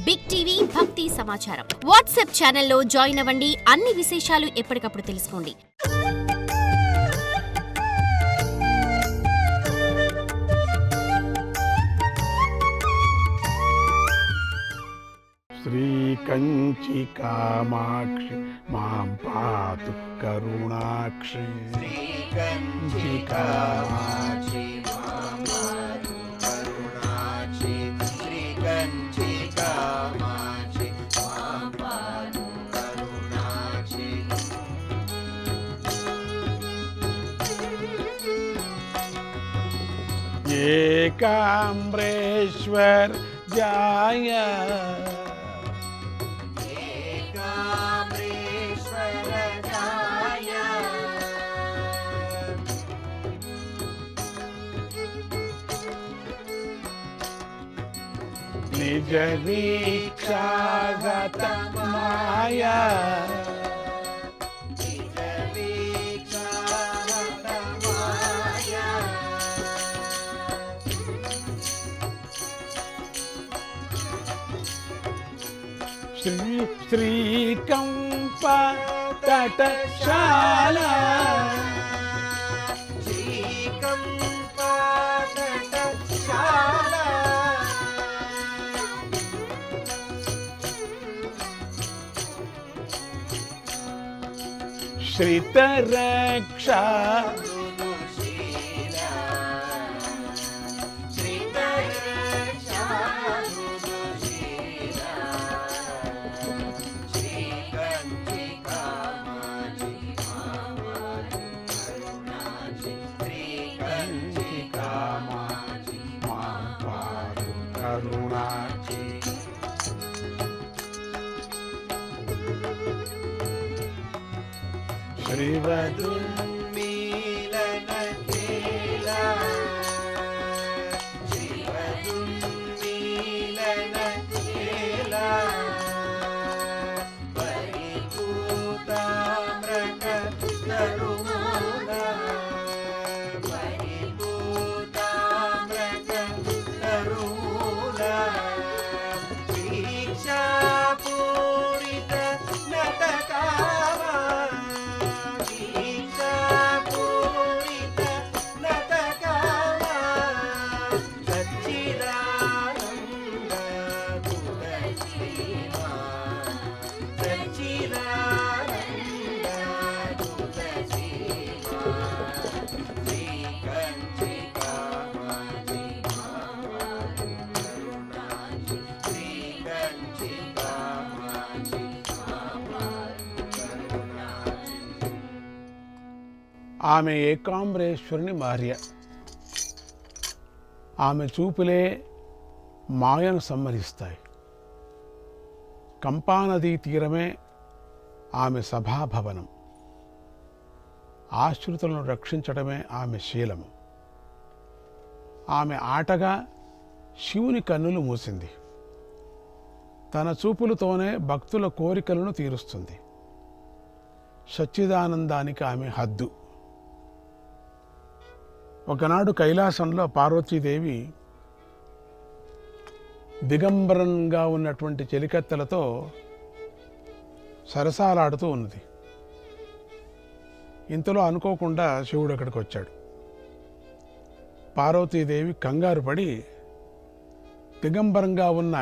Big TV భక్తి సమాచారం WhatsApp ఛానల్లో జాయిన్ అవ్వండి. అన్ని విశేషాలు ఎప్పటికప్పుడు తెలుసుకోండి. శ్రీ కంచి కామాక్షి మాం పాతు కరుణాక్షి. శ్రీ కంచి కామాక్షి మాం పాతు కరుణాక్షి. శ్రీ కంచి కామాక్షి మాం పాతు కరుణాక్షి. ఏకాంబరేశ్వర్ జాయ నిజ వీక్షాగత మాయా. శ్రీకంప తటశాల శ్రితరక్ష కరుణాక్షి. శ్రీవదున్మీలన కేలా. శ్రీవదున్మీలన కేలా. పరిపూతామ్రక తరుమూల. పరిపూతామ్రక తరుమూల. దీక్షాపూరిత నటకామ. ఆమె ఏకాంబరేశ్వరుని భార్య. ఆమె చూపులే మాయను సంహరిస్తాయి. కంపానదీ తీరమే ఆమె సభాభవనం. ఆశ్రితులను రక్షించడమే ఆమె శీలము. ఆమె ఆటగా శివుని కన్నులు మూసింది. తన చూపులతోనే భక్తుల కోరికలను తీరుస్తుంది. సచ్చిదానందానికి ఆమె హద్దు. ఒకనాడు కైలాసంలో పార్వతీదేవి దిగంబరంగా ఉన్నటువంటి చెలికత్తెలతో సరసాలాడుతూ ఉన్నది. ఇంతలో అనుకోకుండా శివుడు అక్కడికి వచ్చాడు. పార్వతీదేవి కంగారు పడి దిగంబరంగా ఉన్న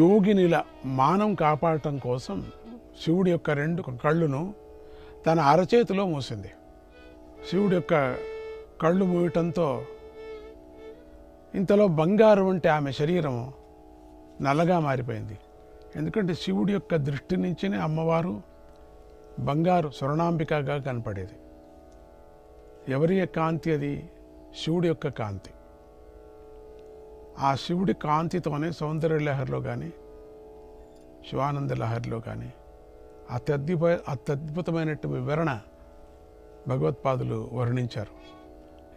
యోగినిల మానం కాపాడటం కోసం శివుడి యొక్క 2 కళ్ళును తన అరచేతిలో మూసింది. శివుడి యొక్క కళ్ళు మూయటంతో ఇంతలో బంగారు వంటి ఆమె శరీరం నల్లగా మారిపోయింది. ఎందుకంటే శివుడి యొక్క దృష్టి నుంచినే అమ్మవారు బంగారు స్వర్ణాంబికగా కనపడేది. ఎవరి కాంతి అది? శివుడి యొక్క కాంతి. ఆ శివుడి కాంతితోనే సౌందర్య లహరిలో కానీ శివానంద లహరిలో కానీ అత్యద్భుతమైనటువంటి వివరణ భగవత్పాదులు వర్ణించారు.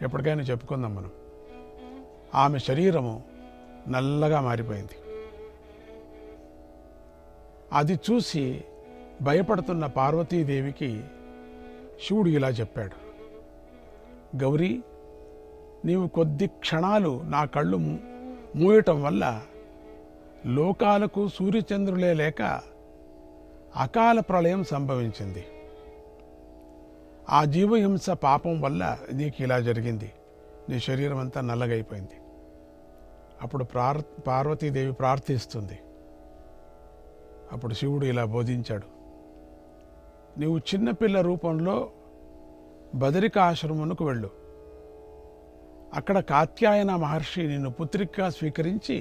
ఎప్పటికైనా చెప్పుకుందాం మనం. ఆమె శరీరము నల్లగా మారిపోయింది. అది చూసి భయపడుతున్న పార్వతీదేవికి శివుడు ఇలా చెప్పాడు, గౌరీ, నీవు కొద్ది క్షణాలు నా కళ్ళు మూయటం వల్ల లోకాలకు సూర్యచంద్రులే లేక అకాల ప్రళయం సంభవించింది. ఆ జీవహింస పాపం వల్ల నీకు ఇలా జరిగింది, నీ శరీరం అంతా నల్లగైపోయింది. అప్పుడు పార్వతీదేవి ప్రార్థిస్తుంది. అప్పుడు శివుడు ఇలా బోధించాడు, నీవు చిన్నపిల్ల రూపంలో బదరికాశ్రమునకు వెళ్ళు. అక్కడ కాత్యాయన మహర్షి నిన్ను పుత్రికగా స్వీకరించి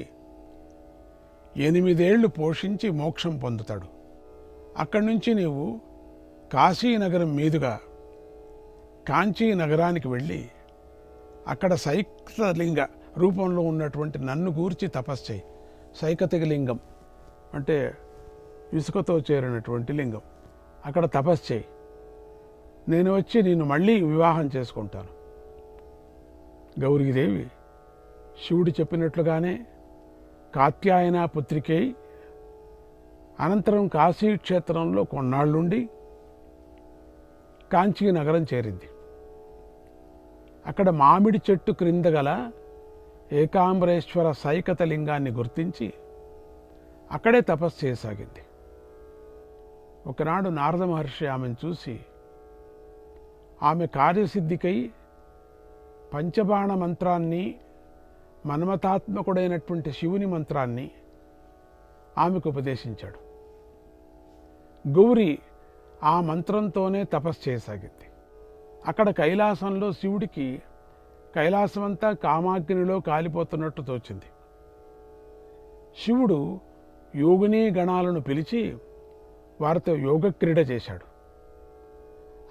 8 ఏళ్లు పోషించి మోక్షం పొందుతాడు. అక్కడి నుంచి నీవు కాశీనగరం మీదుగా కాంచీ నగరానికి వెళ్ళి అక్కడ సైకతలింగ రూపంలో ఉన్నటువంటి నన్ను గూర్చి తపస్సు చేయి. సైకతిక లింగం అంటే ఇసుకతో చేరినటువంటి లింగం. అక్కడ తపస్సు చేయి. నేను వచ్చి నిన్ను మళ్ళీ వివాహం చేసుకుంటాను. గౌరీదేవి శివుడు చెప్పినట్లుగానే కాత్యాయన పుత్రికై అనంతరం కాశీక్షేత్రంలో కొన్నాళ్ళుండి కాంచీ నగరం చేరింది. అక్కడ మామిడి చెట్టు క్రింద గల ఏకాంబరేశ్వర సైకత లింగాన్ని గుర్తించి అక్కడే తపస్సు చేయసాగింది. ఒకనాడు నారద మహర్షి ఆమెను చూసి ఆమె కార్యసిద్ధికై పంచబాణ మంత్రాన్ని, మన్మథాత్మకుడైనటువంటి శివుని మంత్రాన్ని ఆమెకు ఉపదేశించాడు. గౌరి ఆ మంత్రంతోనే తపస్సు చేయసాగింది. అక్కడ కైలాసంలో శివుడికి కైలాసమంతా కామాగ్నిలో కాలిపోతున్నట్టు తోచింది. శివుడు యోగినీ గణాలను పిలిచి వారితో యోగక్రీడ చేశాడు.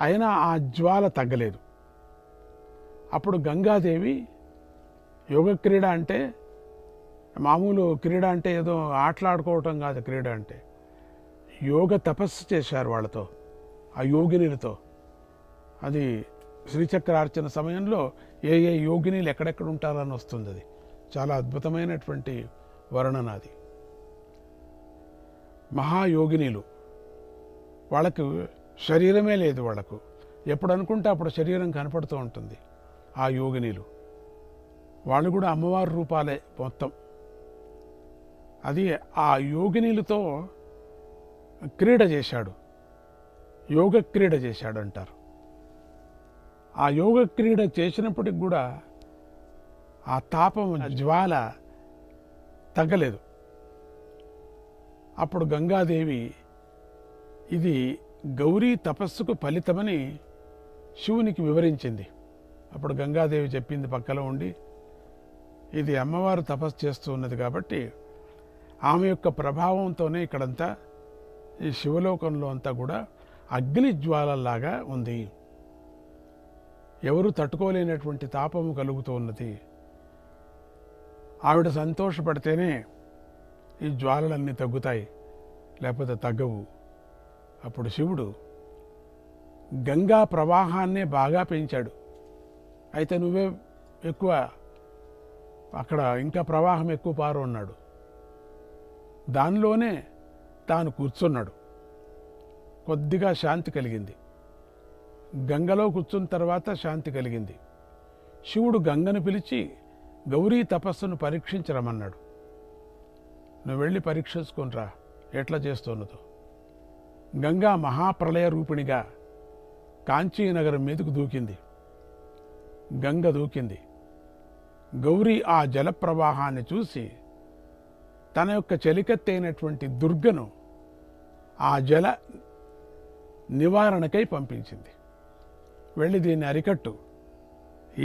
అయినా ఆ జ్వాల తగ్గలేదు. అప్పుడు గంగాదేవి, యోగక్రీడ అంటే మామూలు క్రీడ అంటే ఏదో ఆటలాడుకోవటం కాదు. క్రీడ అంటే యోగ తపస్సు చేశారు వాళ్ళతో, ఆ యోగినులతో. అది శ్రీచక్రార్చన సమయంలో ఏ ఏ యోగినీలు ఎక్కడెక్కడ ఉంటారని వస్తుంది. అది చాలా అద్భుతమైనటువంటి వర్ణన. అది మహాయోగినీలు. వాళ్ళకు శరీరమే లేదు. వాళ్ళకు ఎప్పుడు అనుకుంటే అప్పుడు శరీరం కనపడుతూ ఉంటుంది. ఆ యోగినీలు వాళ్ళు కూడా అమ్మవారి రూపాలే మొత్తం. అది ఆ యోగినీలతో క్రీడ చేశాడు, యోగ క్రీడ చేశాడు అంటారు. ఆ యోగ క్రీడ చేసినప్పటికి కూడా ఆ తాపం, జ్వాల తగ్గలేదు. అప్పుడు గంగాదేవి ఇది గౌరీ తపస్సుకు ఫలితమని శివునికి వివరించింది. అప్పుడు గంగాదేవి చెప్పింది పక్కలో ఉండి, ఇది అమ్మవారు తపస్సు చేస్తూ ఉన్నది కాబట్టి ఆమె యొక్క ప్రభావంతోనే ఇక్కడంతా ఈ శివలోకంలో అంతా కూడా అగ్ని జ్వాలలాగా ఉంది. ఎవరు తట్టుకోలేనటువంటి తాపము కలుగుతూ ఉన్నది. ఆవిడ సంతోషపడితేనే ఈ జ్వాలలన్నీ తగ్గుతాయి, లేకపోతే తగ్గవు. అప్పుడు శివుడు గంగా ప్రవాహాన్నే బాగా పెంచాడు. అయితే నువ్వే ఎక్కువ, అక్కడ ఇంకా ప్రవాహం ఎక్కువ పారు అన్నాడు. దానిలోనే తాను కూర్చున్నాడు. కొద్దిగా శాంతి కలిగింది. గంగలో కూర్చున్న తర్వాత శాంతి కలిగింది. శివుడు గంగను పిలిచి గౌరీ తపస్సును పరీక్షించరమన్నాడు. నువ్వు వెళ్ళి పరీక్షించుకునిరా ఎట్లా చేస్తున్నదో. గంగా మహాప్రళయ రూపిణిగా కాంచీనగరం మీదకు దూకింది. గంగ దూకింది. గౌరీ ఆ జలప్రవాహాన్ని చూసి తన యొక్క చెలికత్తైనటువంటి దుర్గను ఆ జల నివారణకై పంపించింది. వెళ్ళి దీన్ని అరికట్టు,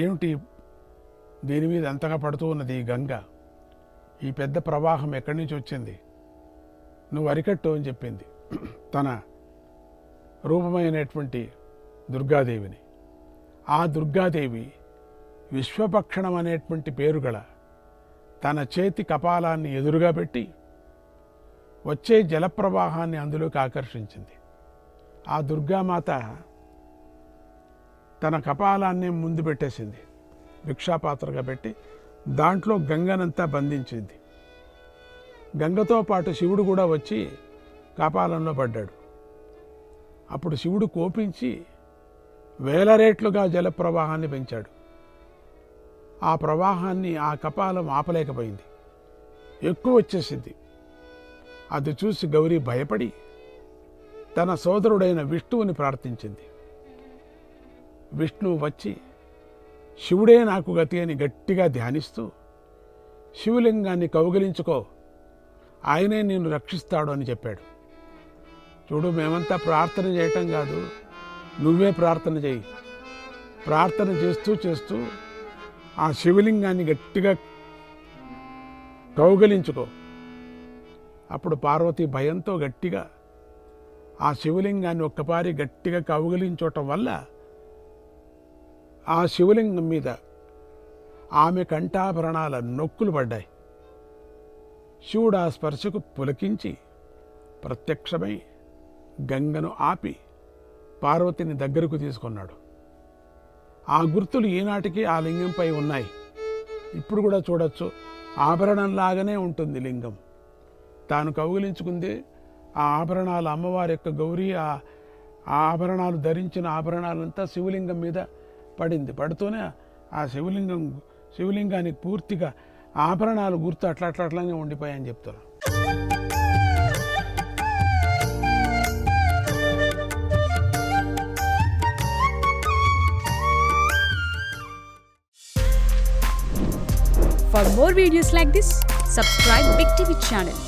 ఏమిటి దీని మీద అంతగా పడుతూ ఉన్నది ఈ గంగ, ఈ పెద్ద ప్రవాహం ఎక్కడి నుంచి వచ్చింది, నువ్వు అరికట్టు అని చెప్పింది తన రూపమైనటువంటి దుర్గాదేవిని. ఆ దుర్గాదేవి విశ్వభక్షణం అనేటువంటి పేరు గల తన చేతి కపాలాన్ని ఎదురుగా పెట్టి వచ్చే జలప్రవాహాన్ని అందులోకి ఆకర్షించింది. ఆ దుర్గామాత తన కపాలాన్ని ముందు పెట్టేసింది, భిక్షాపాత్రగా పెట్టి దాంట్లో గంగనంతా బంధించింది. గంగతో పాటు శివుడు కూడా వచ్చి కపాలంలో పడ్డాడు. అప్పుడు శివుడు కోపించి వేల రేట్లుగా జలప్రవాహాన్ని పెంచాడు. ఆ ప్రవాహాన్ని ఆ కపాలం ఆపలేకపోయింది, ఎక్కువ వచ్చేసింది. అది చూసి గౌరీ భయపడి తన సోదరుడైన విష్ణువుని ప్రార్థించింది. విష్ణువు వచ్చి శివుడే నాకు గతి అని గట్టిగా ధ్యానిస్తూ శివలింగాన్ని కౌగిలించుకో, ఆయనే నిన్ను రక్షిస్తాడు అని చెప్పాడు. చూడు, మేమంతా ప్రార్థన చేయటం కాదు, నువ్వే ప్రార్థన చేయి. ప్రార్థన చేస్తూ చేస్తూ ఆ శివలింగాన్ని గట్టిగా కౌగిలించుకో. అప్పుడు పార్వతి భయంతో గట్టిగా ఆ శివలింగాన్ని ఒక్కపారి గట్టిగా కౌగిలించటం వల్ల ఆ శివలింగం మీద ఆమె కంఠాభరణాల నొక్కులు పడ్డాయి. శివుడు ఆ స్పర్శకు పులకించి ప్రత్యక్షమై గంగను ఆపి పార్వతిని దగ్గరకు తీసుకున్నాడు. ఆ గుర్తులు ఈనాటికి ఆ లింగంపై ఉన్నాయి. ఇప్పుడు కూడా చూడొచ్చు, ఆభరణంలాగానే ఉంటుంది లింగం. తాను కౌగిలించుకుంది ఆ ఆభరణాలు, అమ్మవారి యొక్క గౌరీ ఆ ఆభరణాలు ధరించిన ఆభరణాలంతా శివలింగం మీద పడింది. పడుతూనే ఆ శివలింగానికి పూర్తిగా ఆభరణాలు గుర్తు అట్లానే ఉండిపోయాయని చెప్తారు. For more videos like this, subscribe Big TV channel.